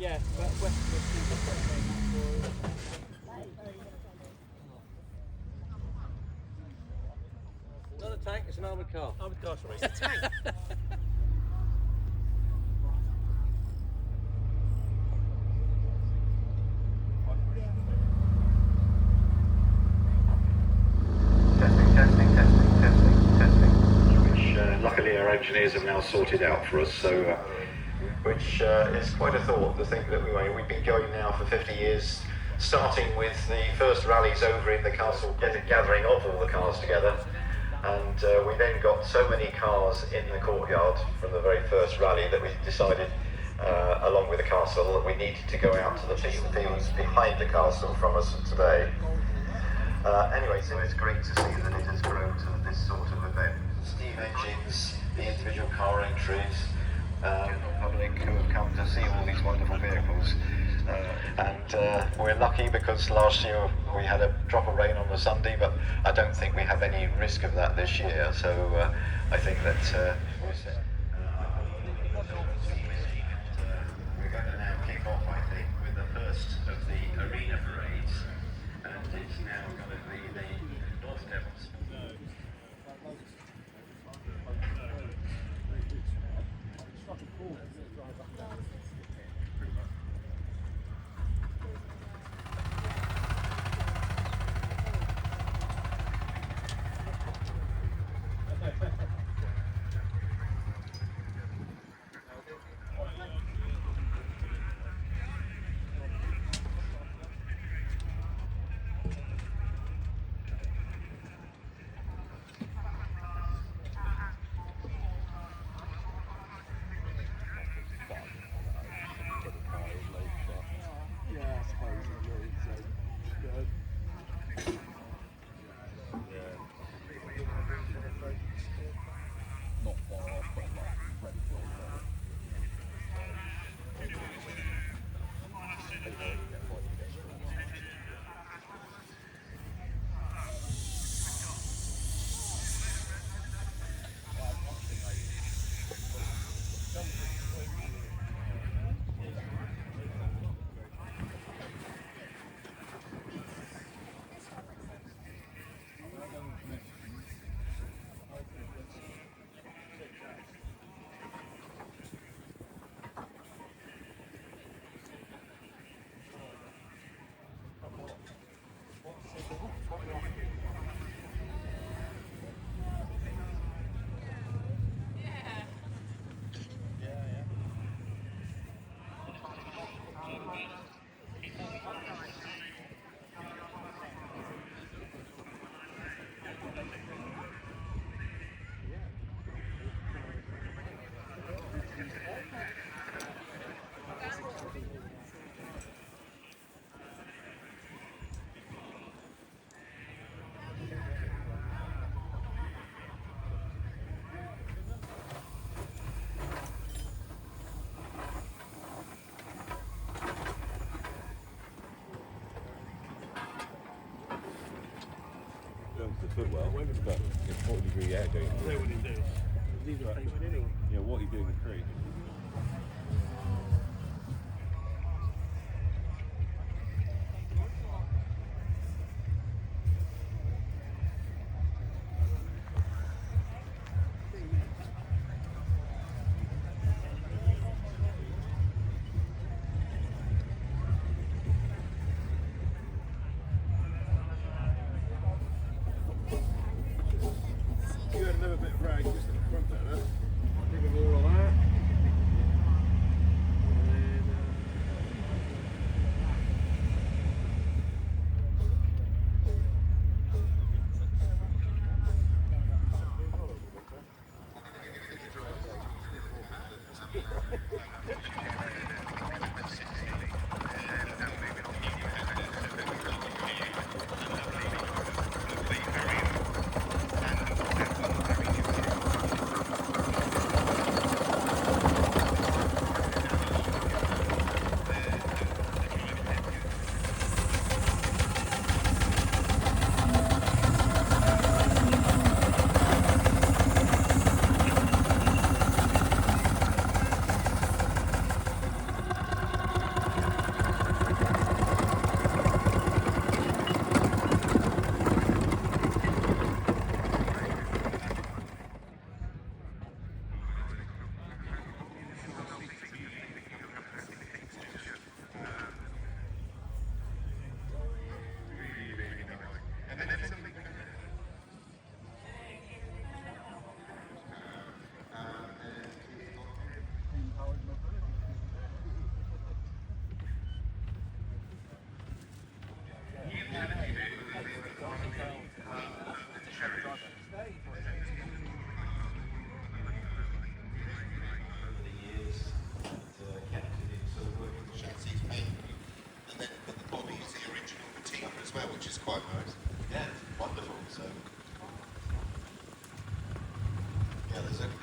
Yeah, but west of the It's not a tank, it's an armoured car. Armoured car, sorry. It's a tank. Which luckily our engineers have now sorted out for us, so which is quite a thought to think that we've been going now for 50 years, starting with the first rallies over in the castle, gathering of all the cars together, and we then got so many cars in the courtyard from the very first rally that we decided, along with the castle, that we needed to go out to the fields behind the castle from us today. Anyway, so it's great to see that it has grown to this sort of event. Steam engines, the individual car entries, public who have come to see all these wonderful vehicles. And we're lucky because last year we had a drop of rain on the Sunday, but I don't think we have any risk of that this year, so I think that we're set. We're going to now kick off, I think, with the first of the arena parades, and it's now going to be the North Devils. Footwell, but it's 40-degree air going through. Yeah, what are you doing with creek?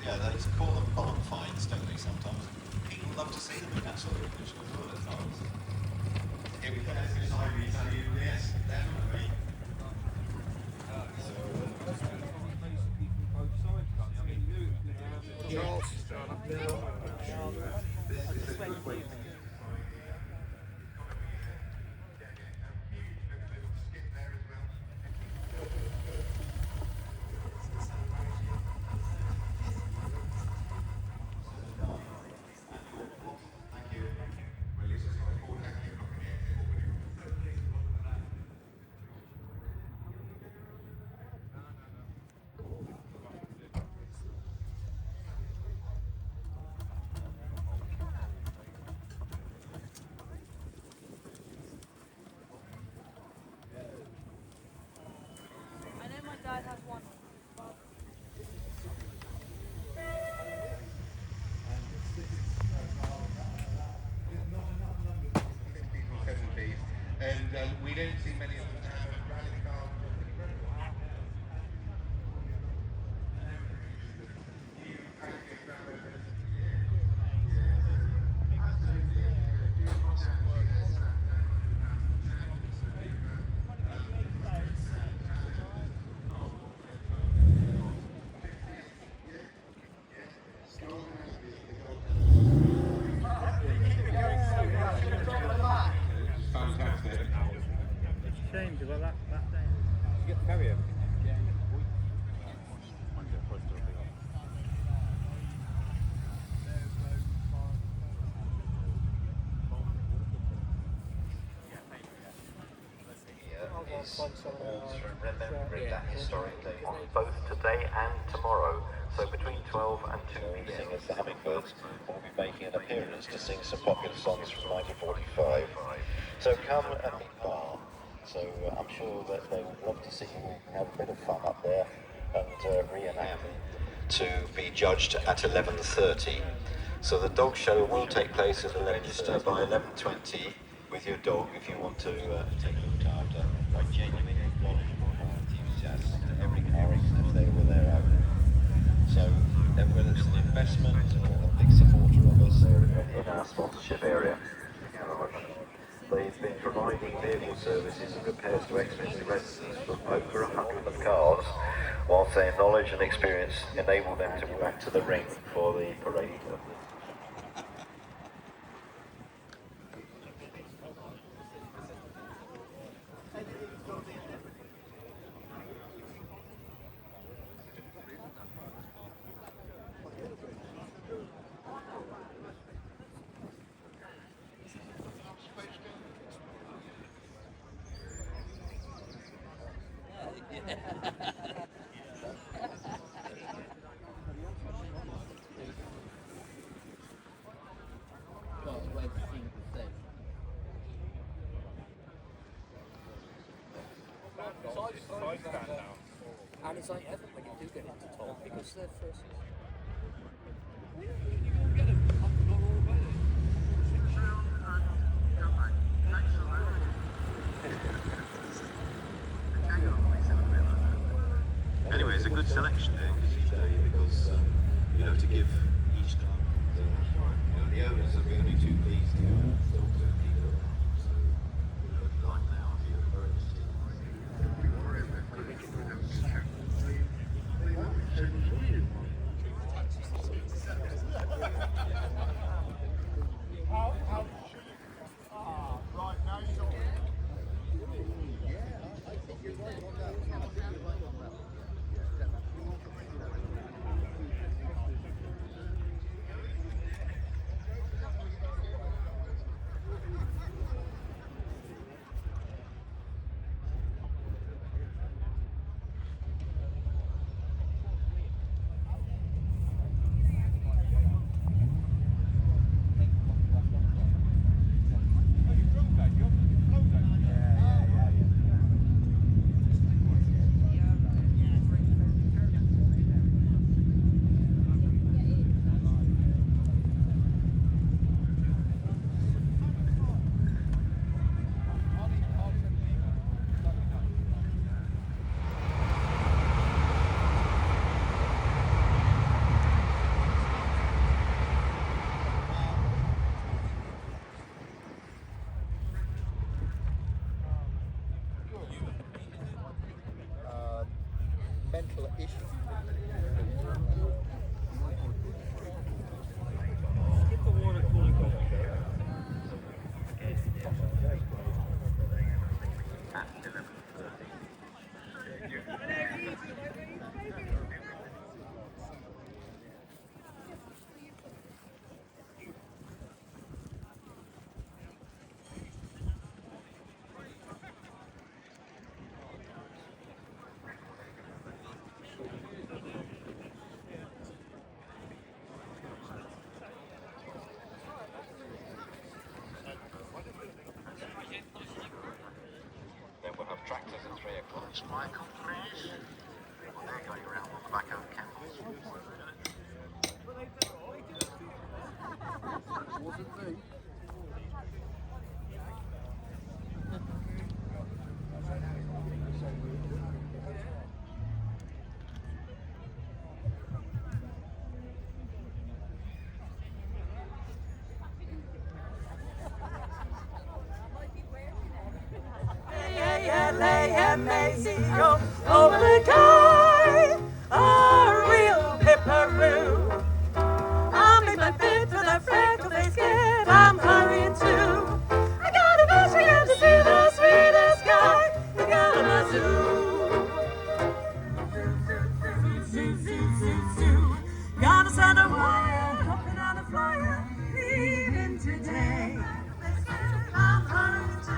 yeah, they call them barn finds, don't they, sometimes? People love to see them in that sort of condition as well at times. Here we go. Yes, definitely. I know my dad has one. And we don't see many of them have rally cars. Shame to go that day. You get the carrier. Is remembering that historic day on both today and tomorrow. So between 12 and 2 p.m. the Hummingbirds will be making an appearance to sing some popular songs from 1945. So come and meet Bar. So I'm sure that they would love to see you have a bit of fun up there and reenact to be judged at 11:30. So the dog show will take place at the Leicester by 11:20 with your dog if you want to take a look after like genuine knowledgeable enthusiasts to every character if they were their own. So whether it's an investment or a big supporter of us in our sponsorship area. They've been providing vehicle services and repairs to expensive residents for over 100 of cars, whilst their knowledge and experience enable them to go back to the ring for the parade. And it's like ever when you do get into Tom, because they're first. Anyway, it's a good selection there because you know, to give each club the owners are going to be too pleased to talk to people. So like now, if you're very interested. Right, now you got Then we'll have tractors at 3 o'clock. Michael, please. Well, they're going around on the back of camels. Wasn't me. L-A-M-A-Z-O, over the guy, a real pipperoo. I'll make my fit for the freckle-faced kid I'm hurrying to. I got a bus, I got to see the sweetest guy, the Kalamazoo. Zoo, zoo, zoo, zoo, zoo. Gonna send a wire, hoping on a flyer, leaving today. I'm hurrying to.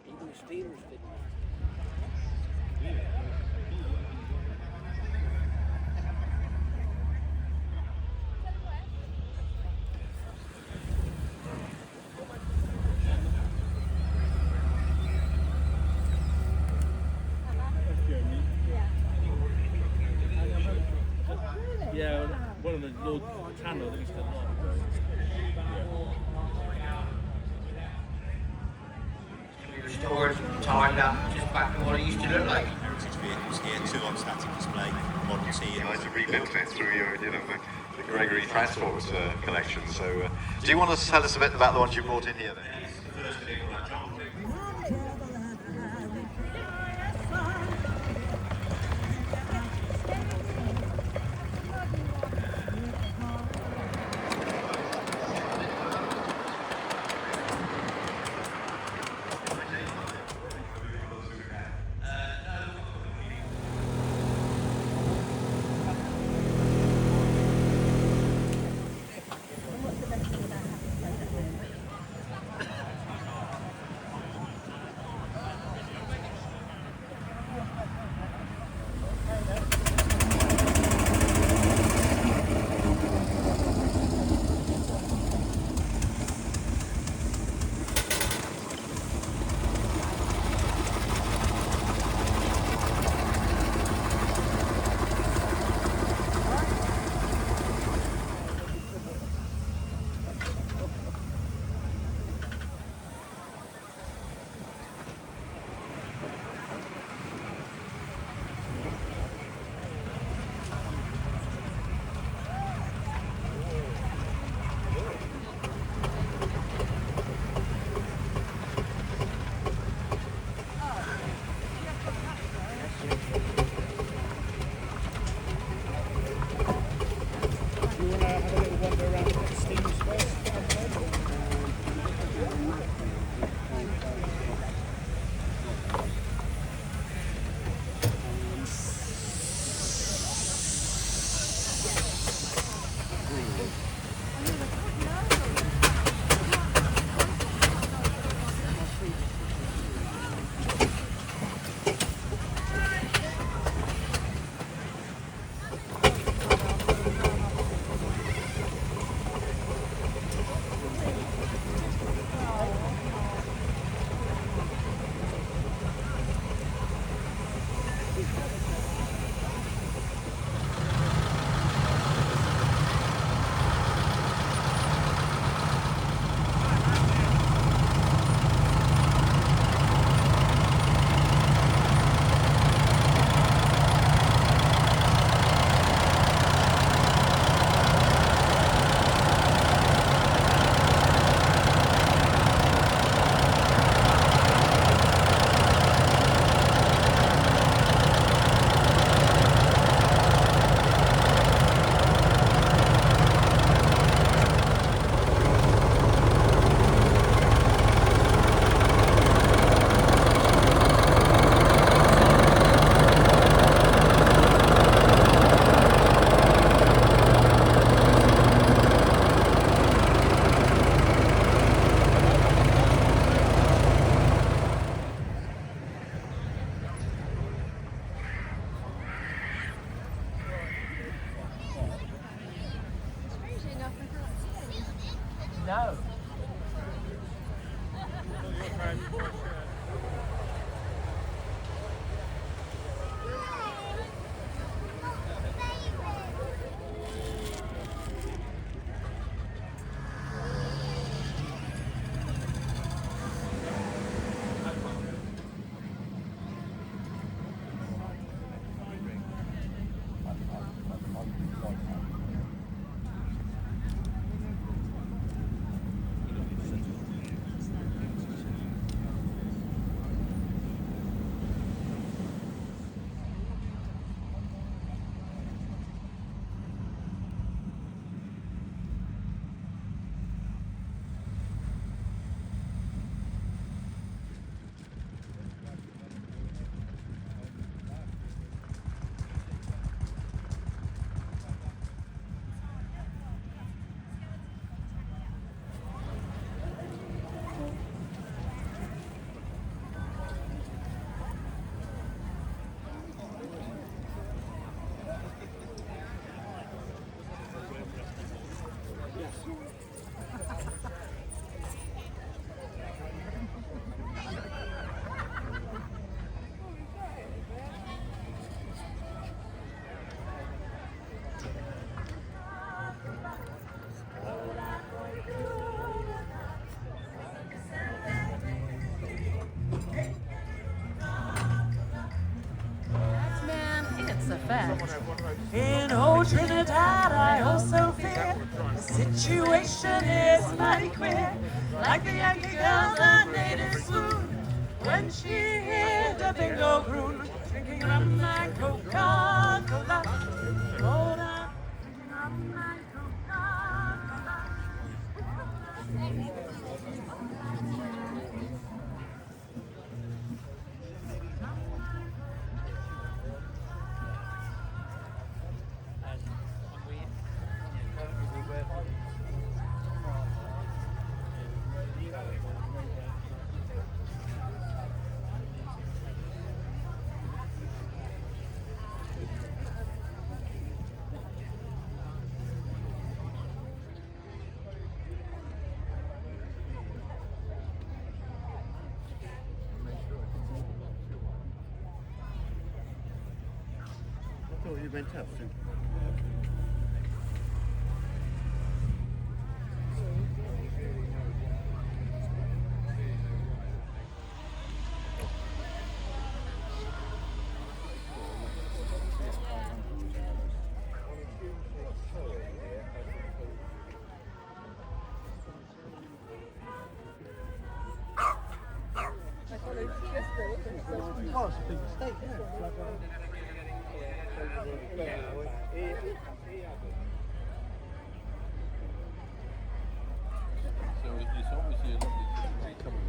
English steamers didn't. Yeah, one of the Lord Channel that used to like. Restored, timed up, just back to what it used to look like. Heritage vehicles here, two on static display, Model T. You guys have rebuilt it through your, the Gregory Transport collection. So, do you want to tell us a bit about the ones you brought in here then? No. In old Trinidad, I also fear the situation is mighty queer. Like the Yankee girl, the native swoon when she heard the bingo croon, drinking rum and Coca-Cola. Lord, I'm drinking rum and Coca-Cola. I thought you went up. Oh, it's a big mistake, yeah. So it's obviously a lovely common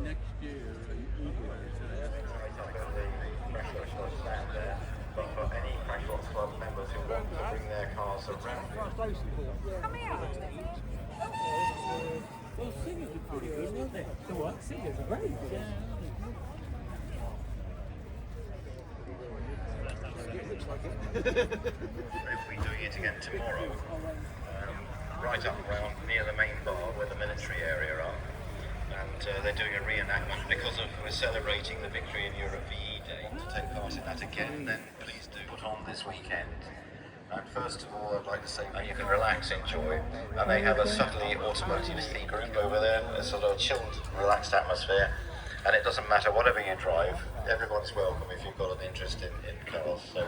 Next year, But for any Freshwater Club members who want to bring their cars around, Well, singers are pretty good, weren't they? So what? Singers are very good. we'll be doing it again tomorrow, right up around near the main bar where the military area are. And they're doing a reenactment because we're celebrating the victory in Europe VE Day. To take part in that again, then please do put on this weekend. And first of all, I'd like to say you can relax, enjoy. And they have a subtly automotive theme group over there, a sort of chilled, relaxed atmosphere. And it doesn't matter whatever you drive, everyone's welcome if you've got an interest in cars. So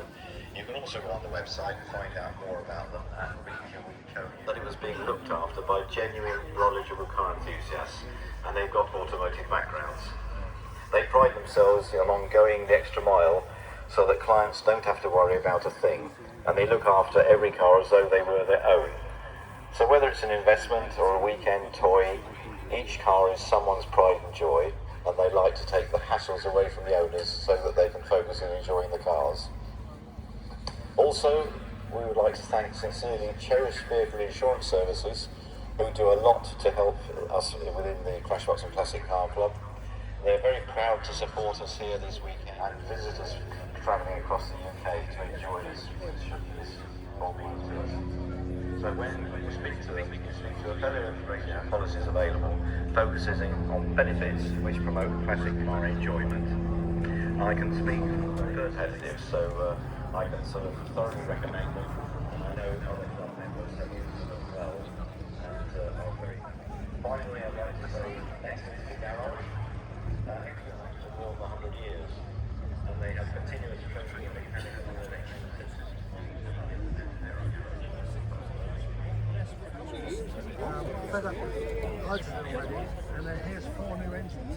You can also go on the website and find out more about them and read your code. That it was being looked after by genuine, knowledgeable car enthusiasts, and they've got automotive backgrounds. They pride themselves on going the extra mile so that clients don't have to worry about a thing, and they look after every car as though they were their own. So whether it's an investment or a weekend toy, each car is someone's pride and joy, and they like to take the hassles away from the owners so that they can focus on enjoying the cars. Also, we would like to thank sincerely Cherished Vehicle Insurance Services, who do a lot to help us within the Crashbox and Classic Car Club. They're very proud to support us here this weekend and visitors travelling across the UK to enjoy this hobby. So when you speak to them, you can speak to a fellow information and policies available, focusing on benefits which promote classic car enjoyment. I can speak competitive, so I can sort of thoroughly recommend them. I know other club members have used them as well, and are very. Finally, I'd like to say next is the garage. Excellent for more than 100 years, and they have continuous training in mechanical and electrical systems. Fed up with hydrogen already, and then here's 4 new engines.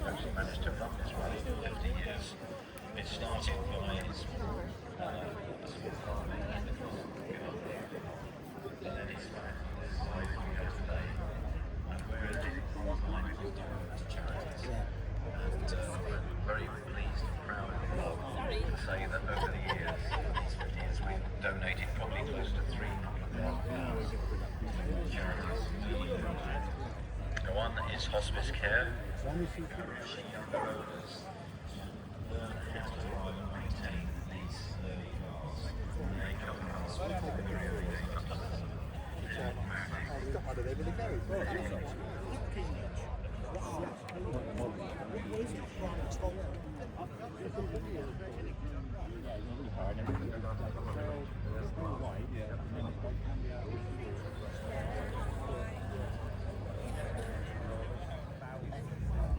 Actually managed to run this rally for 50 years. It started by its and then it's back to the size we have today, and where it did to charities. And I'm very pleased and proud to say that over the years, these 50 years, we've donated probably close to £300,000 to charities. The one is hospice care, encouraging younger owners to learn how to drive and maintain these cars. They come across with the career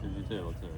Did you do or two?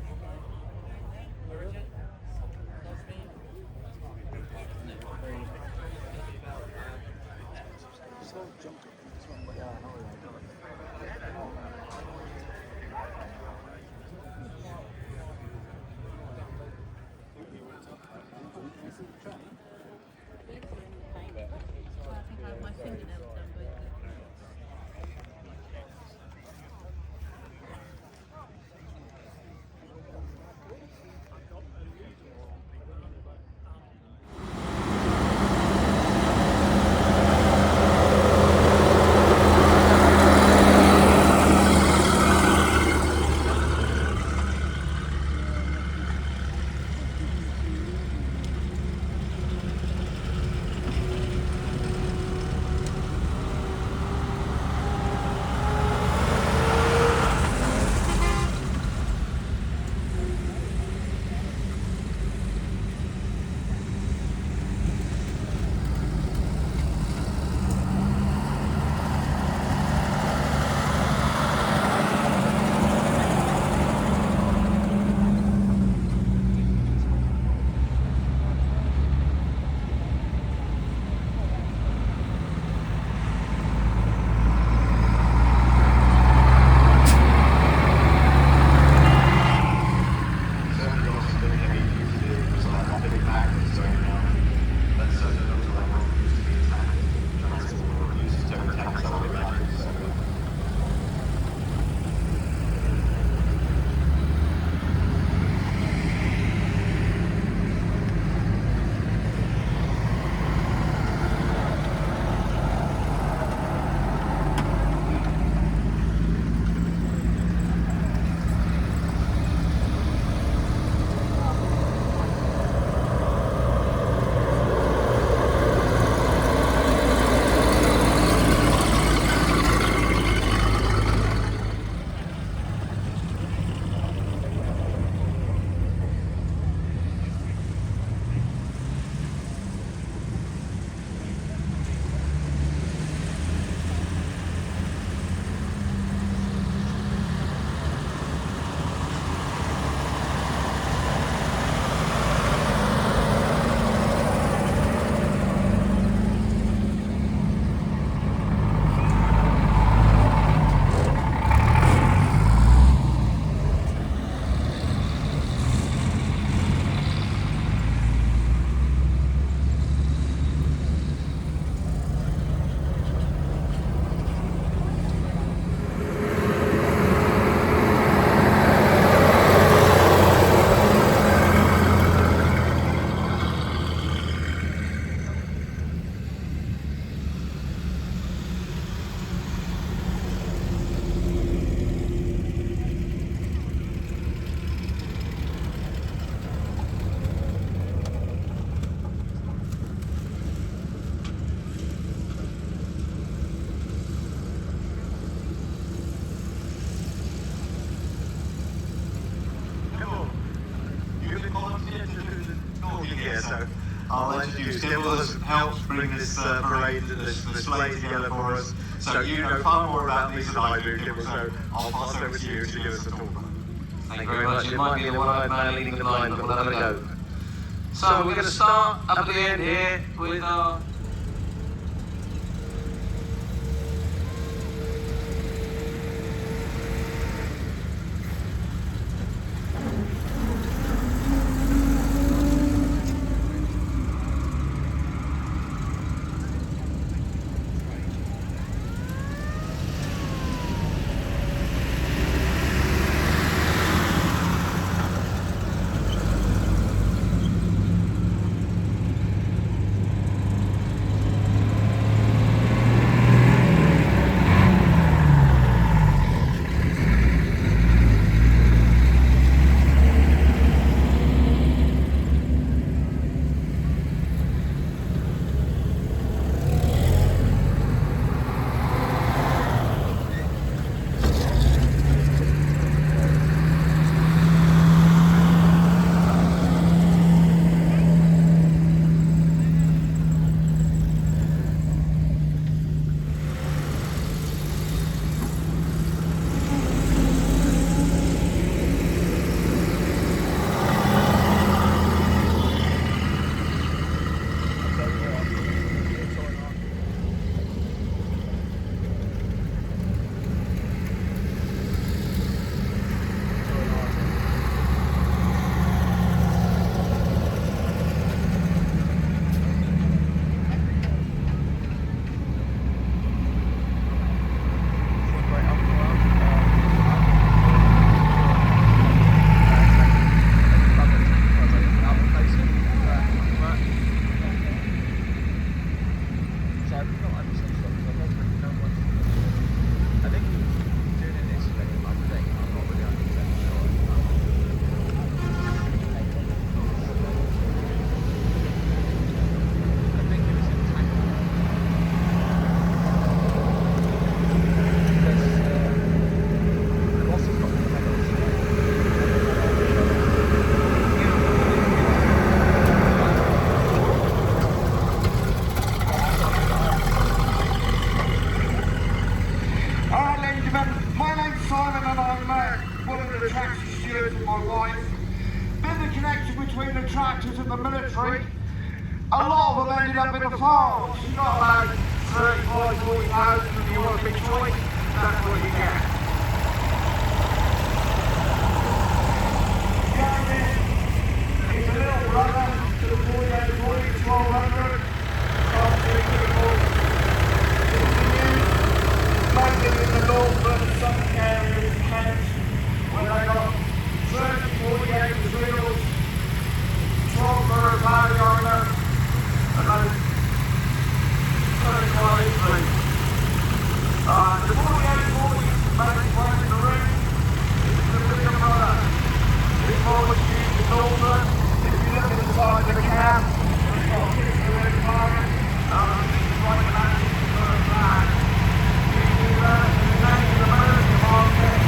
Skipper helped bring this parade, this sleigh together for us. So you know far more about these than I do, Kipper, so I'll pass over to you to give us a talk. Thank you very much. It might be the one-eyed man leading the blind, but we'll have a go. So we're going to start up at the end here with our... A lot of them ended up in the farms. You've got about 35, 40,000 and you want a big choice, that's what you get. Gary is a little brother to the 48, 1200. Obviously, people continues. Mostly in the north and the southern areas of Kent, where they got 30, 48 wheels, 12 for a power yard. And then, the 48 makes way in the ring. It's the bigger brother. It's always used in Norfolk. If you look at the side of the cab, it's got a picture of the target. It's like an anti-bird flag. You can do that in the name of the American market.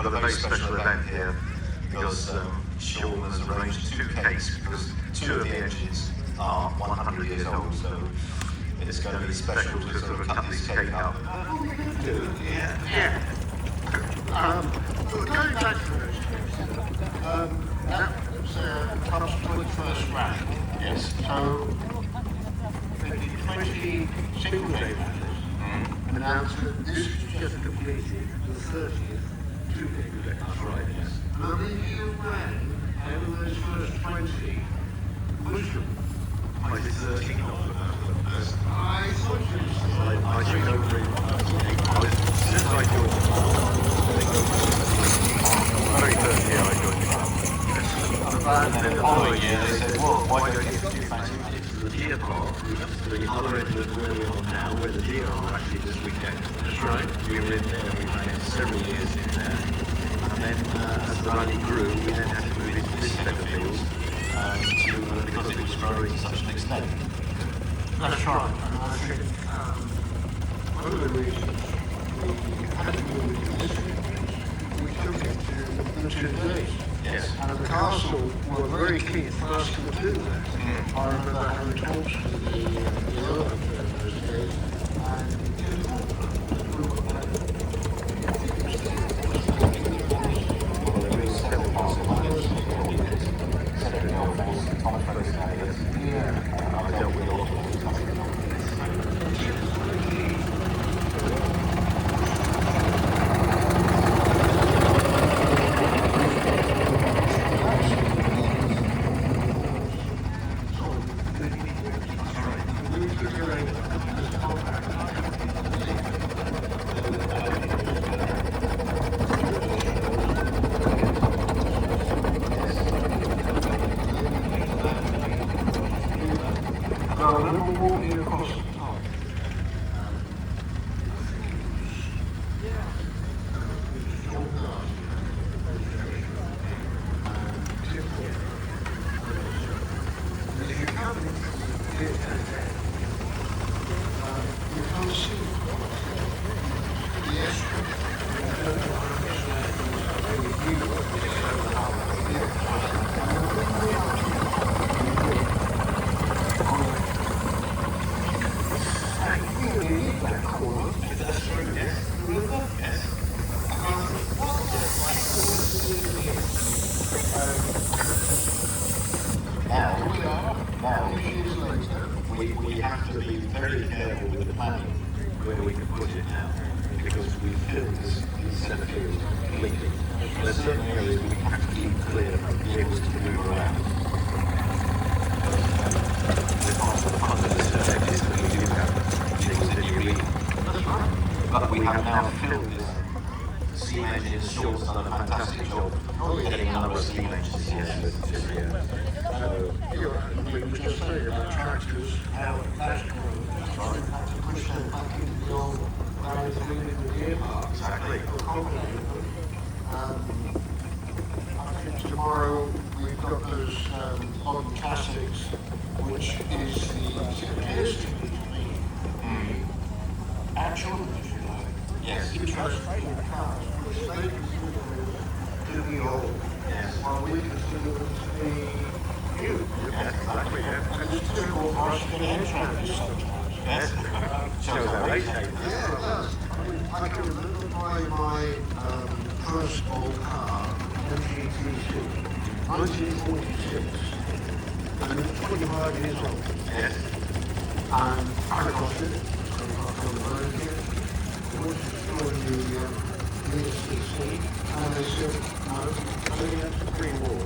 got a very special event here because Showmans has arranged 2 cakes because 2 of the engines are 100 years old, so it's going to be special to sort of cut this cake up. Yeah. Going back to those that was Trump's 21st rally. Yes. So, they did 20 single-day rallies, announced that this was just completed the 30th two-day rally. That's right, yes. Now, if you ran over those first 20, push them. I did 13 of them. I thought you said... I think over since I joined the very first year I joined the club. And then the following year they said, well, why don't you fancy the deer park, the other end of where we're on now, where the deer are actually this weekend. That's right. We were in there, we ran several years in there. And then as the rally grew, we then had to move into this set of fields because it was growing to such an extent. That's right. And I think one of the reasons we had to move into this we took it to the 2 days. Yes. And the castle were very keen for us to do that. I remember having talks with the earl those days, and it didn't work. I dealt with a lot of we have to be very careful with the planning where we can put it now, because we filled these set of fields completely. There are certain areas we have to keep clear and be able to move around. The part of the fun of this event is that we do have things that you read. But we have now filled this. Steam engines, Shaw's done a fantastic job getting a number of steam engines here this year. We were just saying about tractors, how that's grown. That's right. Had to push them back into the old valleys of the gear park. Exactly. I think tomorrow we've got those modern classics, which is the appears to be the actual, yes, interesting cars, which they consider to be old. Yes. While we consider them to be new. Yes, exactly, yeah. And it's difficult for us to get heads around this sometimes. Yes. Shows how late it is. Yeah, it does. I can remember buying my first old car, MGTC, 1946, and it's 25 years old. Yes. And I got it, so I got the road here, went to store in the ESCC, and they said, no, only that's pre-war.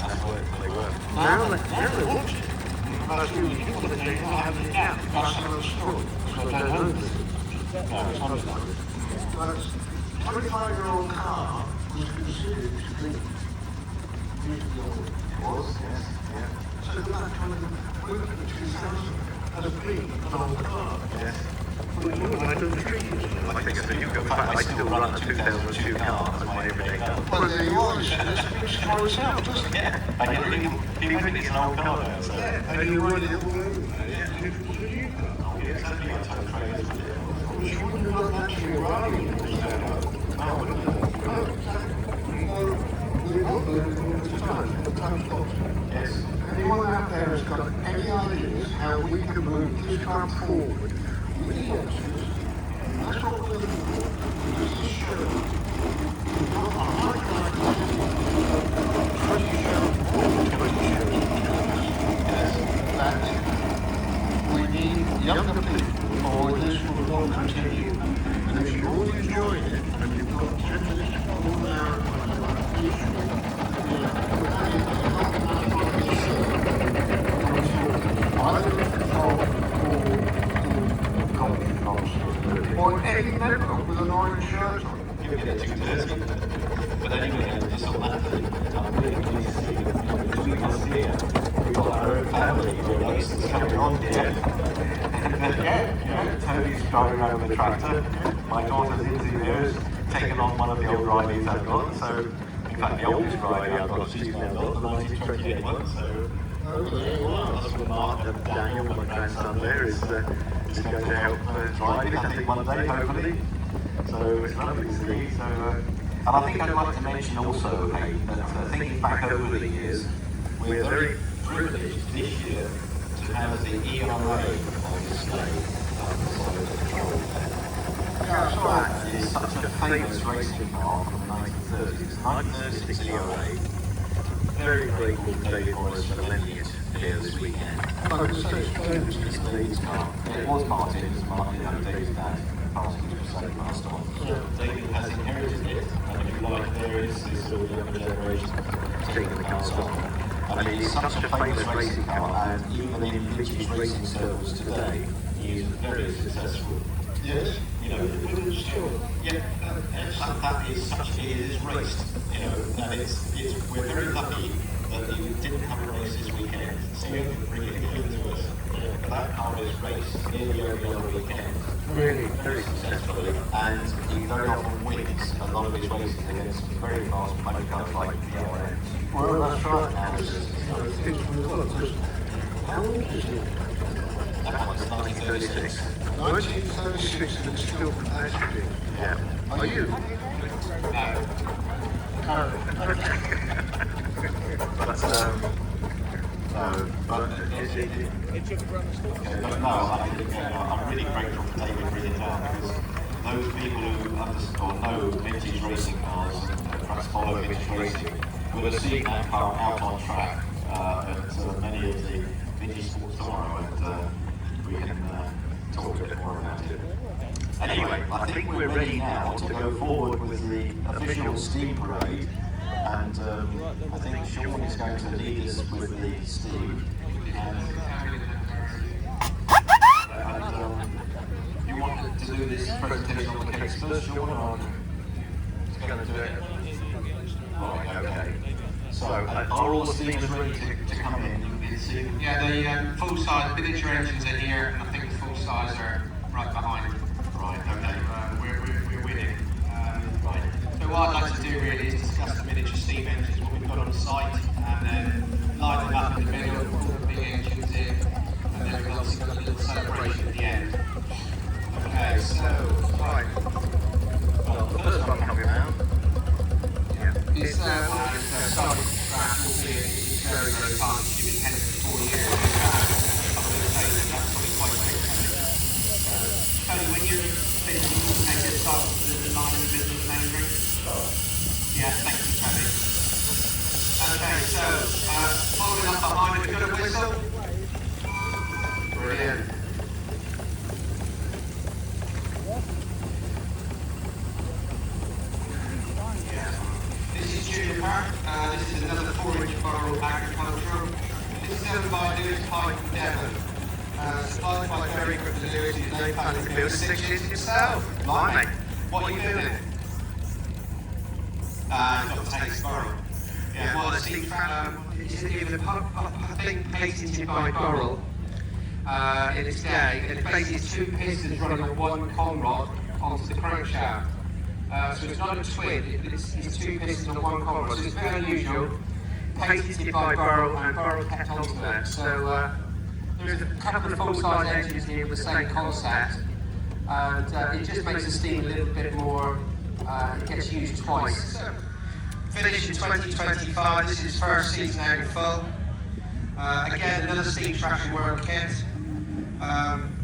That's what they were. Now they want it. That's really people that they not having it now. That's another story. So I don't know this. No, it's not like it. But a 25-year-old car was considered to be beautiful. It was, yes, yeah. So that kind of went to 2000 as a clean an old car. Yes. But you wouldn't like the street. I think it's a new car. In fact, I still run a 2002 car as my everyday car. Well, there you are. It's a big story itself, doesn't it? Yeah, and you think it's an old car now, so. Yeah, and you ride it all over. Yeah. It's a new car. Yeah, exactly. I told Craig Which you wouldn't like actually riding. No, exactly. available at the time in the post box. Yes. Anyone out there has got any ideas how we can move this club forward? With the options, that's what we're looking for. This is show. Not a high class, 20 shows, more than 20 shows. Yes, that we need younger people, or this will not continue. And if you're all enjoying it, and you've got 10 minutes to pull down, or any member with an orange shirt on. You get it too dirty. But anyway, it's on that thing. I'm really pleased to see that between us here, we've got our own family relations coming on here. And Tony's driving around with the tractor. My daughter's Izzy there has taken on one of the old Rileys I've got. So, in fact, the oldest Riley I've got, she's now got the 1928 one. So, that's what Mark and Daniel, my grandson there, is going to help drive it, I think, one day, hopefully. So it's lovely to see. So, and I think I'd like to mention also, Hayden, that thinking back over the years, we're very privileged this year to have the ERA on display on the side of the control there. That is such a famous racing car from the 1930s, 1936 ERA. Very grateful to David Morris for lending it here this weekend. Like I say, it's famous. It's David's car. It was Martin's, David's dad. Passed on. David has inherited it, and if you like, there is this sort of younger generation taking the cars on. I mean, he's such a famous racing car, and even in British racing circles today, he is very successful. Yes. You know, yeah, that is such, it is raced, you know, and we're very lucky that you didn't have a race this weekend, so we can bring it here to us. That car is raced nearly every other weekend. Really? Very successfully, and he very often wins a lot of his races against very fast motor cars like the DRMs. Well, that's right. And how old is it? that one's 1936. 1936 and it's still competitive. Yeah. Are you? No. But I'm really grateful for David bringing it down, because those people who know vintage racing cars and perhaps follow vintage racing will have seen that car out on track at many of the vintage sports tomorrow, and we can talk a bit more about it. Anyway, I think we're ready now to go forward with the official steam parade. And I think Sean is going to lead us with the steam. And you want to do this presentation on the case first, Sean, or just going to do it? Right, okay. So, are all the steamers ready to come in? Yeah, the full-size miniature engines are here, and I think the full-size are right behind. Right, okay. We're winning. Right. So what I'd like to do really is discuss the miniature steam engines, what we've got on site, and then line them up in the middle, put the big engines in, and then we've obviously got a little celebration at the end. Okay, so, right. Well, the first one coming out. It's started from scratch, albeit it's very, very fun, giving hence for 4 years. I'm going to say that that's probably quite quick. Tony, when you're finishing, you can just start the line in the middle of the main ring. Yeah, thank you, Tony. Okay, so, following up behind, have you got a whistle? Brilliant. This is Junior Park. This is another 4-inch barrel agricultural. This is owned by Lewis Pike from Devon. Supplied by Ferry Group to Lewis, who's now planning to build 6 years himself. Blimey, what are you building? Got to take barrel. Yeah, well, it's even I think patented by Burrell in its day, and it places 2 pistons running on 1 con rod onto the crankshaft. So it's not a twin, it's 2 pistons on 1 con rod, so it's very unusual. Patented by Burrell, and Burrell kept onto that. So there's a couple of full-size engines here with the same concept, and it just makes the steam a little bit more, it gets used twice. finished in 2025. This is his first season out in full. Again, another steam traction world kit.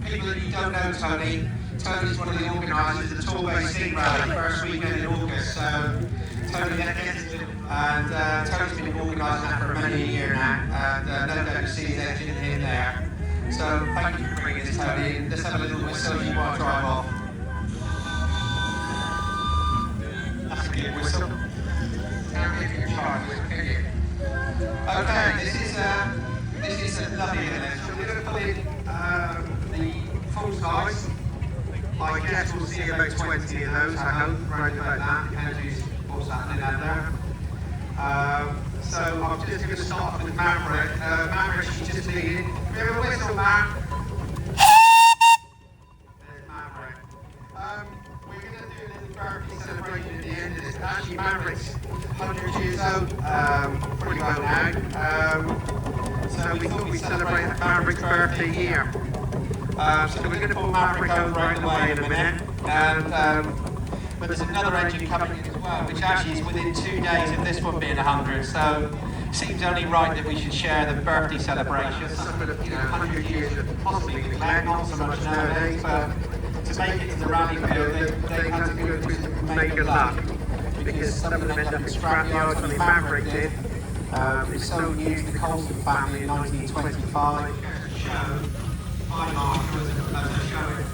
People that you don't know Tony, Tony's one of the organisers of the Torbay Steam Rally, first weekend in August. So Tony gets it, and Tony's been organising that for many a year now, and no doubt you see his engine in there. So thank you for bringing this, Tony. Let's have a little whistle if you want to drive off. That's a good whistle. Okay, this is a lovely image. So we're going to put in the full size. I guess we'll see about 20 of those, I hope, right about that, depends what's happening out there. So I'm just going to start with Maverick. Maverick, she's just leading. We have a whistle, Matt. There's Maverick. We're going to do a little birthday celebration at the end of this. Actually, Maverick's 100 years old, pretty well now. So we thought we'd celebrate Maverick's birthday here. So we're going to pull Maverick over right away in a minute. And but there's another engine coming in as well, which actually is within 2 days of this one being 100. So it seems only right that we should share the birthday celebration. Some of the 100 years of possibly neglect, not so much nowadays, but to make it to the rally field, they had to go through some major luck. Because some of them ended up in scrapyards. I mean, Maverick did. It sold new to the Colston family in 1925. My marker was a showing.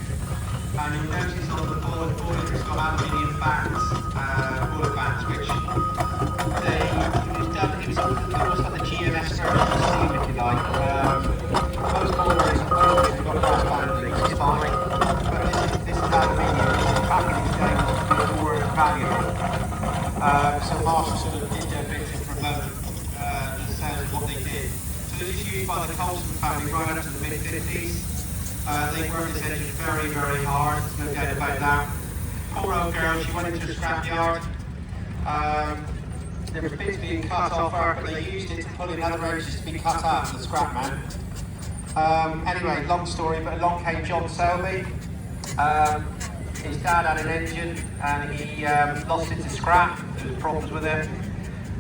And you'll notice on the board it's got aluminium bands, board bands, which it was almost like the GMS version of steam, if you like. Most boilers have got brass banding, which is fine. But this is aluminium, back in its day was more valuable. So Marshall sort of did their bit to promote the sales of what they did. So this is used by the Colston family right up to the mid-50s. They worked this engine very, very hard, no doubt about that. Poor old girl, she went into a scrapyard. There were bits being cut off her, but they used it to pull in other engines to be cut out of the scrap man. Anyway, long story, but along came John Selby. His dad had an engine and he lost it to scrap. There was problems with it.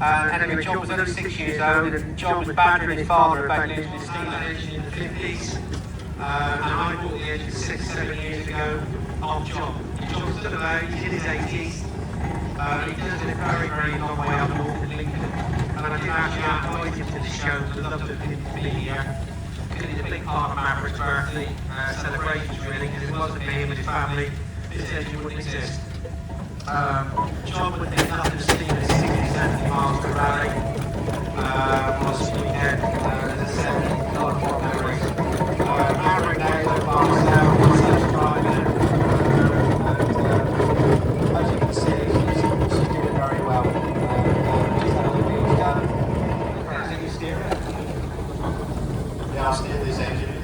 Anyway, John was only 6 years old and John was badgering his father about losing his steam engine in the 50s. And I bought the engine 6-7 years ago off John. John's still about, he's in his 80s. He does it a very, very long way up north in Lincoln. And I did actually invite him to the show, I'd love to have him to be here. Because it's a big part of Maverick's birthday celebrations really, because it wasn't me and his family, this engine wouldn't exist. John would think nothing of steam at 60-70 miles per rally. Last weekend, as I said, not what memories. Maverick now is by herself, she's driving. As you can see, she's doing very well. She's had all the things done. Can you steer it? Yeah, I'll steer this engine.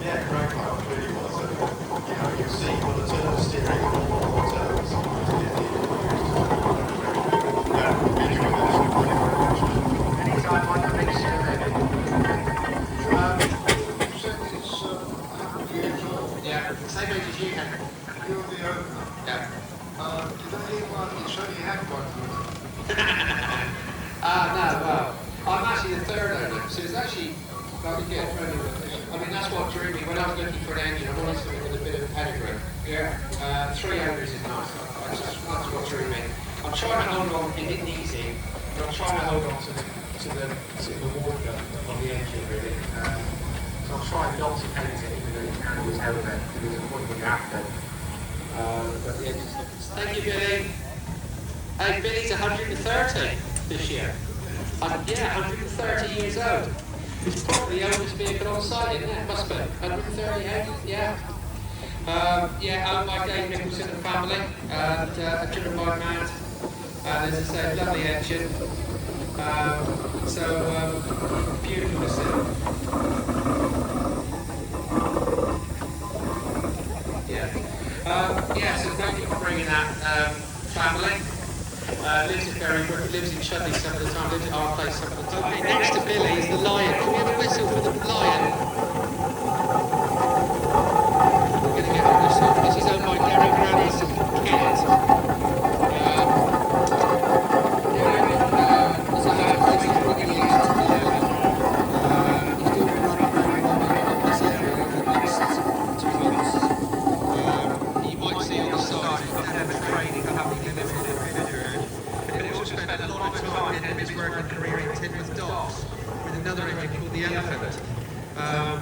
Yeah, great well, really well. So, you can see what the turn of steering and what turns. Anytime on the big steering. Yeah, same age as you, Henry. You're the owner. Yeah. Did anyone show you had one? No, well, I'm actually the third owner, so it's actually quite good. I mean, that's what drew me when I was looking for an engine. I wanted something with a bit of pedigree. Yeah. 3 owners is nice. That's what drew me. I'm trying to hold on, it isn't easy, but I'm trying to hold on to the water of the engine, really. So I'm trying not to paint it, even though you can use hell of it, because it's what you have to. But the engine's looking. Thank you, Billy. Hey, Billy's 130 this year. Yeah, 130 years old. It's probably the oldest vehicle on site, isn't it? Must be. 138, yeah. Owned by Dave Nicholson and family, and driven by Matt. And as I said, lovely engine. Beautiful to see. So thank you for bringing that family. Lives in Berrybrook, lives in Chudley some of the time, lives at our place some of the time. Okay, next to Billy is the lion. Can we have a whistle for the lion? We're going to get a whistle. This is owned by Gary Granny's kids. his working career in Tidmouth Docks with another engine called the Elephant.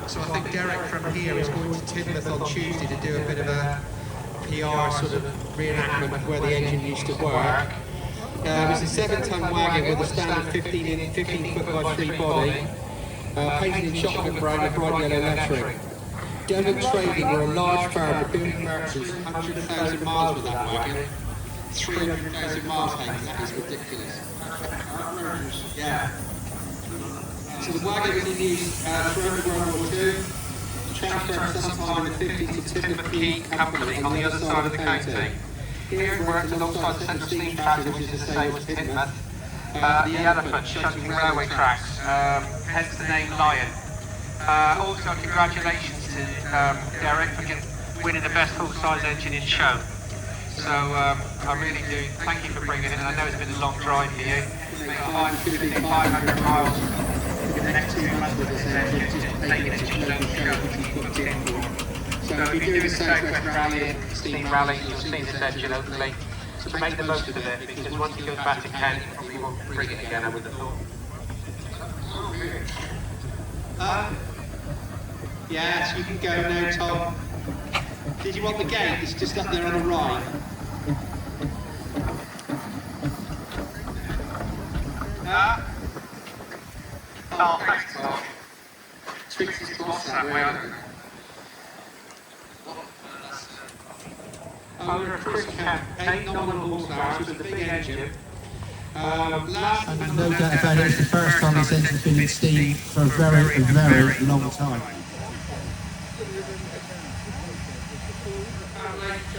So I think Derek from here is going to Tidmouth on Tuesday to do a bit of a PR sort of reenactment of where the engine used to work. It's a 7-ton wagon with a standard 15 foot by 3 body, painted in chocolate brown with bright yellow lettering. Devon Trading were a large firm of building merchants, 100,000 miles with that wagon. 300,000 miles, Hayden, that is ridiculous. Yeah. So the wagon was in use throughout World War II, transferred sometime in the 50s to Tidmouth Key Company on the other side of the county. Here it worked alongside the Central Steam Tractor, which is the same as Tidmouth. The Elephant, shunting railway tracks, hence the name Lion. Also, congratulations to Derek for winning the best full-size engine in show. So I really do thank you for bringing it, and I know it's been a long drive for you. 500 miles in the next 2 months with this engine, just taking it to the local show which he's booked in for. So if you do the Southwest Rally, Steam Rally, you'll see this engine hopefully. So make the most of it, because once you go back to Kent, you probably won't bring it again, I would have thought. Yes, you can go now, Tom. Did you want the gate? It's just up there on the right. Oh, thanks, Tom. Trixie's boss that way, aren't you? Oh, we're a Chris Camp, 8 nominal horsepower, so it's a big engine. And no doubt about it, it's the first time this engine's been in steam for a very long time.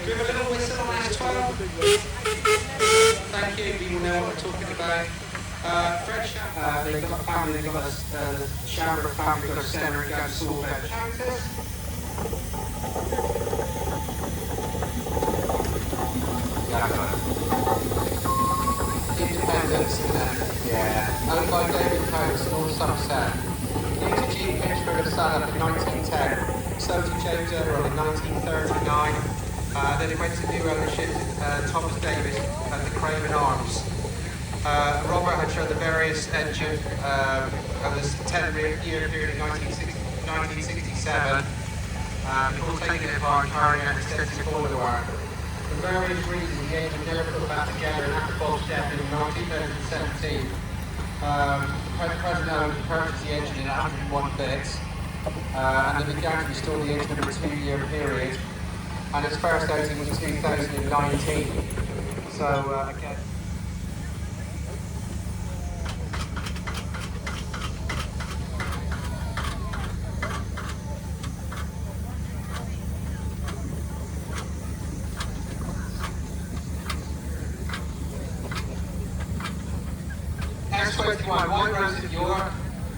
Do you have a little whistle on S12? Thank you, people know what we're talking about. Fred Shamber, they've got a family, they've got the Shamber family, got a centre and go to Sawbed. Independence, yeah. Owned by David Coates, North Somerset. MTG Pittsburgh was set up in 1910. Sold to James Earl in 1939. Then it went to new ownership, Thomas Davis at the Craven Arms. Robert had shown the various engine of this 10-year period in 1967, before taking it apart and carrying out extensive boiler work. For various reasons, the engine never put back together, and after Bob's death in 2017, the present owner purchased the engine in 101 bits, and they began to restore the engine over a 2-year period. And its first outing was 2019. So again. S21, White Rose at York.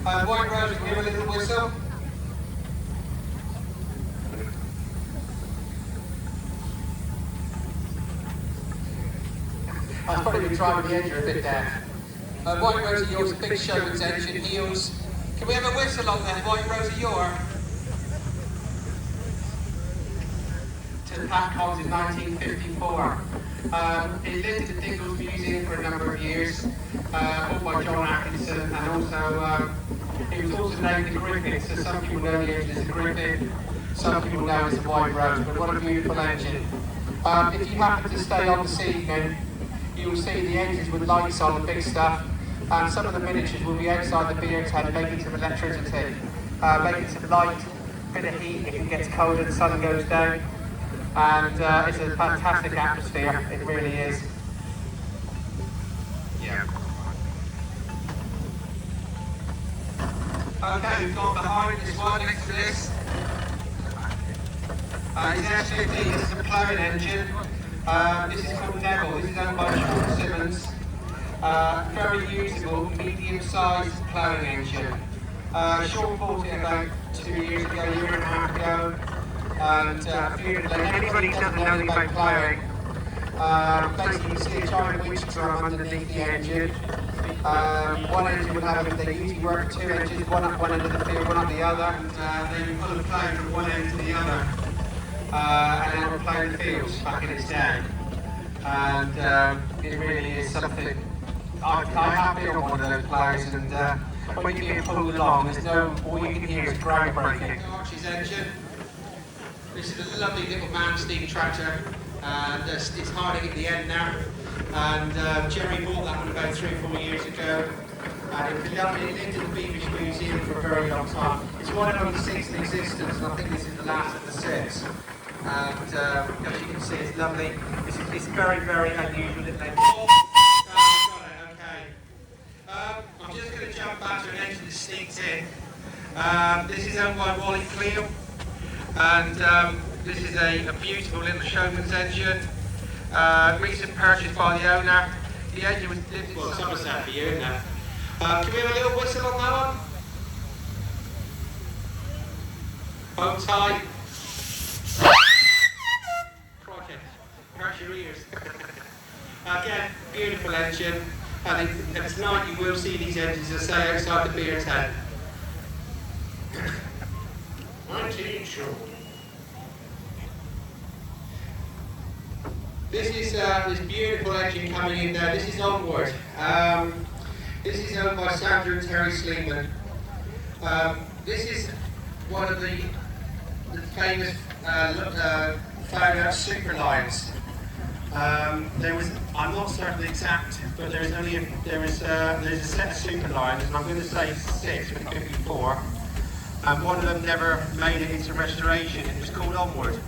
White Rose, can you hear a little whistle? I've probably been driving the engine a bit there. White Rose of York's a big Showmans engine, heels. Can we have a whistle on that, White Rose of York? To the Packhogs in 1954. It lived at the Diggles Museum for a number of years, bought by John Atkinson, and also it was also named the Griffin, so some people know the engine as the Griffin, some people know it as the White Rose, but what a beautiful engine. If you happen to stay on this evening, you will see the engines with lights on, the big stuff, and some of the miniatures will be outside the beer tent making some electricity, making some light, bit of heat if it gets colder, the sun goes down, and it's a fantastic atmosphere, it really is. Yeah. Okay, we've got behind this one next to this. It's S15, this is a ploughing engine. This is called Neville, this is owned by Sean Simmons. Very usable, medium-sized ploughing engine. Sean bought it about 2 years ago, a year and a half ago. And beautifully, anybody who doesn't know anything about ploughing, basically you see a giant winch drum underneath the engine. One engine will have, they usually work with 2 engines, one at one end of the field, one at the other. They pull the plough from one end to the other. And then we're ploughing the fields back in its day. And it really is something I have been on one of those ploughs, and when you get pulled along, there's no, all you can hear is ground breaking. Archie's engine. This is a lovely little man steam tractor, and it's harding at the end now. And Jerry bought that one about 3 or 4 years ago, and it lived in the Beamish Museum for a very long time. It's one of only 6 in existence, and I think this is the last of the 6. And as you can see, it's lovely. It's very, very unusual little engine. I'm just going to jump back to an engine that sneaked in. This is owned by Wally Cleo, and this is a beautiful little Showmans engine. Recent purchase by the owner. The engine was, well, some of that for you now. Can we have a little whistle on that one? Hold tight. Crikey, hurt your ears. Again, beautiful engine. And tonight you will see these engines that say outside the beer tent. 19 short. This is this beautiful engine coming in there. This is Onward. This is owned by Sandra and Terry Sleeman. This is one of the famous found out super lines. There was, I'm not certain the exact, but there's a set of super lines, and I'm going to say 6, but it could be 4. And one of them never made it into restoration. It was called Onward.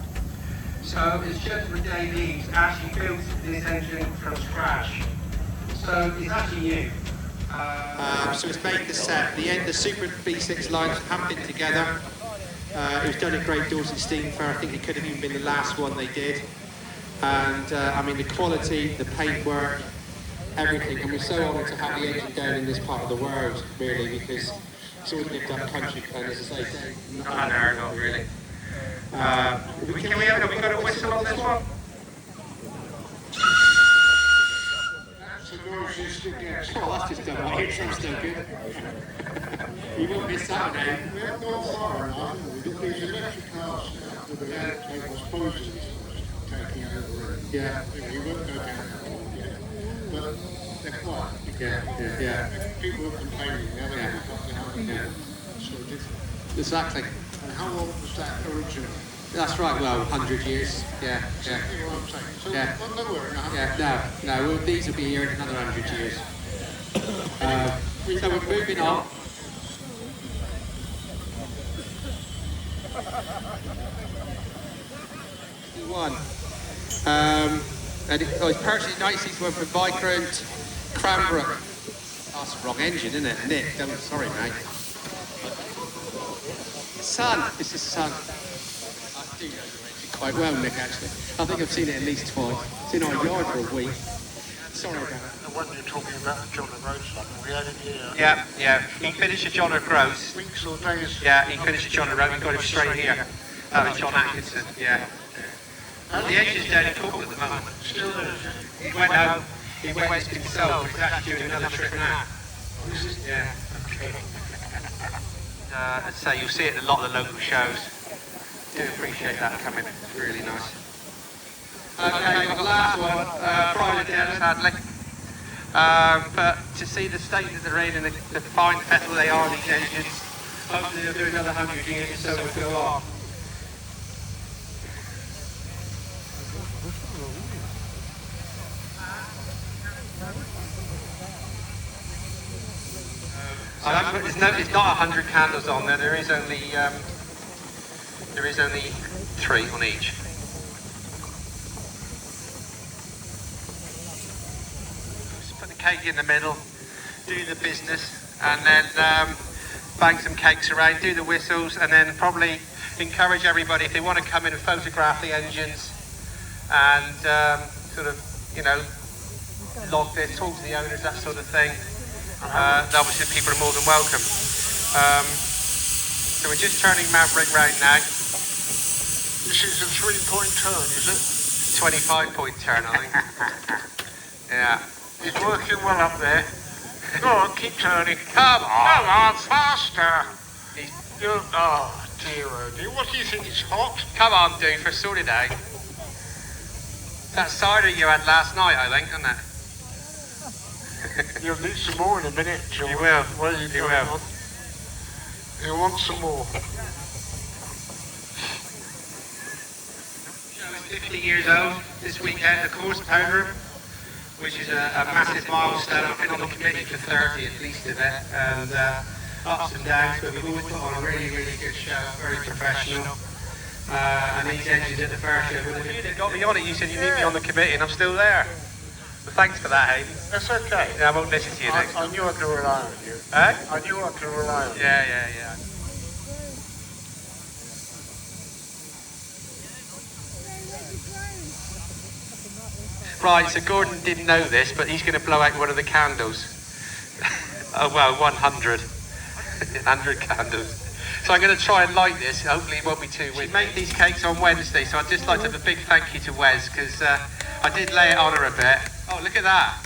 So it's just for Davies actually built this engine from scratch. So it's actually new. So it's made the set. The Super B6 lines have been together. It was done at Great Dorset Steam Fair. I think it could have even been the last one they did. And I mean, the quality, the paintwork, everything. And we're so honoured to have the engine down in this part of the world, really, because it's always lived up country, and as I say, not really. Have we got a whistle on this one? Oh, that's just done right. It sounds so good. You won't miss that now. We haven't gone far enough. We've got these electric cars now with electric hoses taking over. Yeah. You won't go down that road yet. But they're quiet. Yeah. People are complaining now that we've got to have them. So different. Exactly. And how old was that originally? That's right, well, 100 years. Yeah. Exactly what I'm saying. So Yeah. not nowhere in 100 Yeah, no, well, these will be here in another 100 years. So we're moving on. And it's purchased in 1961 from Viscount Cranbrook. That's the wrong engine, isn't it? Nick, sorry, mate. Son, this is Son. I do know your engine quite well, Nick, actually. I think I've seen it at least twice. It's in our yard for a week. Sorry about that. The one you're talking about, John O'Groats, we had it here. Yeah. He finished at John O'Groats. Weeks or days. Yeah, he finished at John O'Groats. We got him straight here. That was John Atkinson, yeah. The engine's down in Cockwood at the moment. Still there. He went out, it's been sold, but he's actually doing another trip now. Yeah. As I say, you'll see it at a lot of the local shows. Do appreciate that coming, it's really nice. Okay, we've got the last one, private dealers, sadly. But to see the state that they're in and the fine fettle they are, these engines, hopefully they'll do another 100 years or so and go on. There's not 100 candles on there. There is only 3 on each. Just put the cake in the middle, do the business, and then bang some cakes around, do the whistles, and then probably encourage everybody if they want to come in and photograph the engines and sort of, you know, log their talk to the owners, that sort of thing. Obviously people are more than welcome. So we're just turning Maverick round now. This is a 3-point turn, is it? 25-point turn, I think. Yeah. It's working well up there. Go on, keep turning. Come on, faster. Oh dear. What do you think, it's hot? Come on, dude, for sort it out. That cider you had last night, I think, isn't it? You'll need some more in a minute, John. You will. Well, you will. You want some more? Show is 50 years old this weekend, of course, Powderham, which is a massive milestone. I've been on the committee for 30 at least of it, and ups and downs, but we've always put on a really, really good show, very professional. And these engines at the first show, you that got me on it, you said you need me on the committee, and I'm still there. So thanks for that, Hayden. That's okay. Yeah, I won't listen to you next time. I knew I could rely on you. Eh? I knew I could rely on you. Yeah. Right, so Gordon didn't know this, but he's going to blow out one of the candles. Oh, well, 100. 100 candles. So I'm going to try and light this, hopefully it won't be too windy. She made these cakes on Wednesday, so I'd just like to have a big thank you to Wes, because I did lay it on her a bit. Oh, look at that.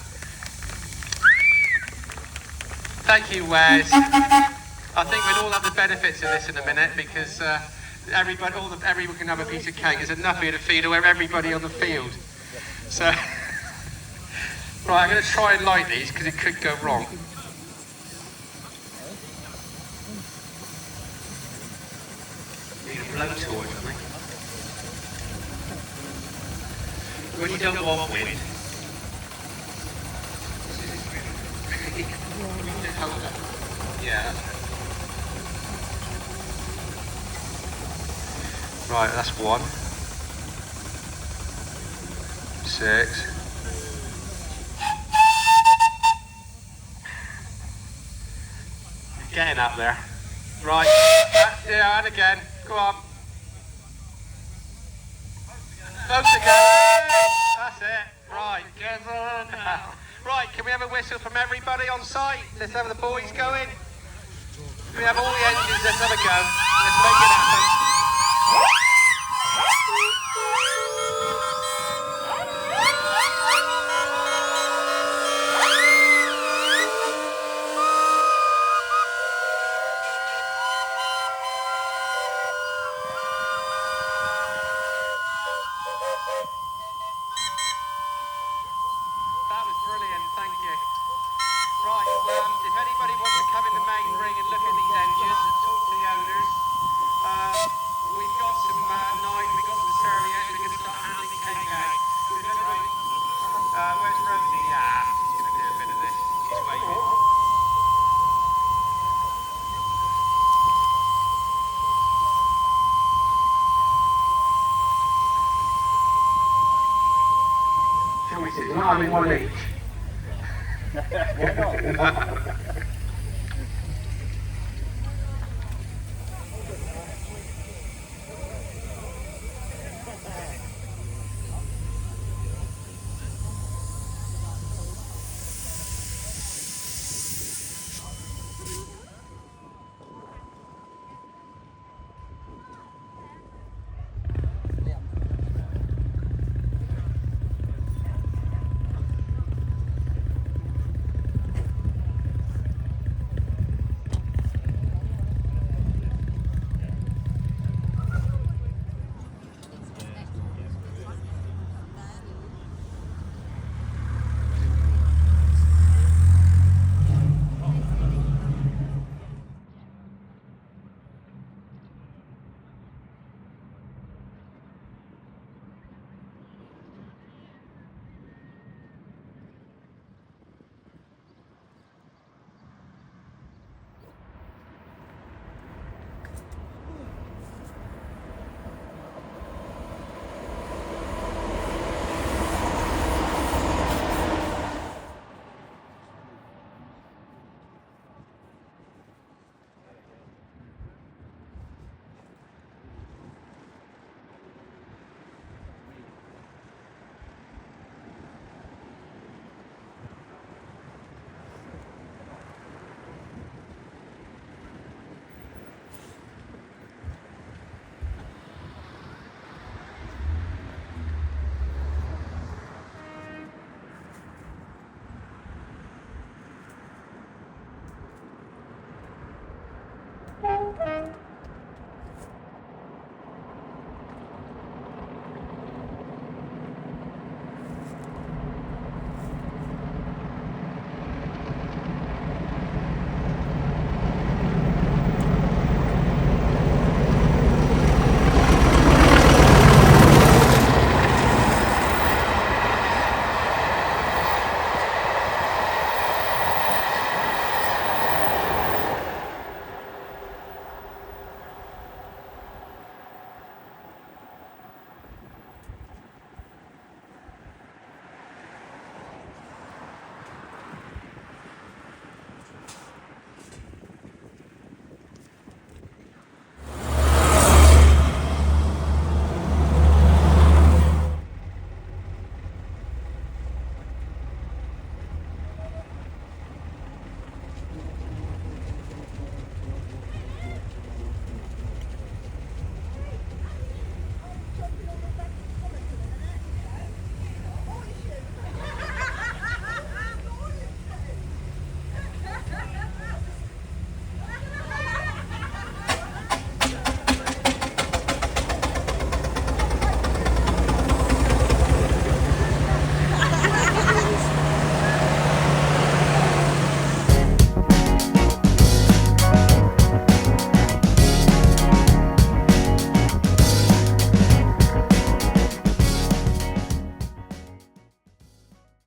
Thank you, Wes. I think we'll all have the benefits of this in a minute, because everyone can have a piece of cake. There's enough here to feed everybody on the field. So, right, I'm going to try and light these, because it could go wrong. Need a blowtorch, don't we? When you don't want wind. Just hold it. Yeah. Right, that's 1. 6. You're getting up there. Right. Yeah, and again. Go on. Close again. That's it. Right. Right, can we have a whistle from everybody on site? Let's have the boys going. Can we have all the engines? Let's have a go. Let's make it happen. Shall we sit down in one each?